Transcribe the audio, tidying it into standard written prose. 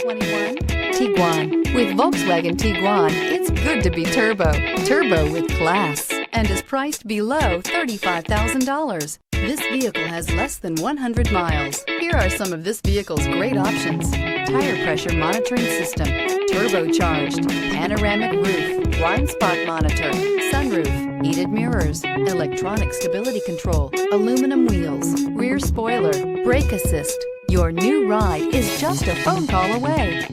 2021 Tiguan. With Volkswagen Tiguan, it's good to be turbo. Turbo with class, and is priced below $35,000. This vehicle has less than 100 miles. Here are some of this vehicle's great options: tire pressure monitoring system, turbocharged, panoramic roof, blind spot monitor, sunroof, heated mirrors, electronic stability control, aluminum wheels, rear spoiler, brake assist. Your new ride is just a phone call away.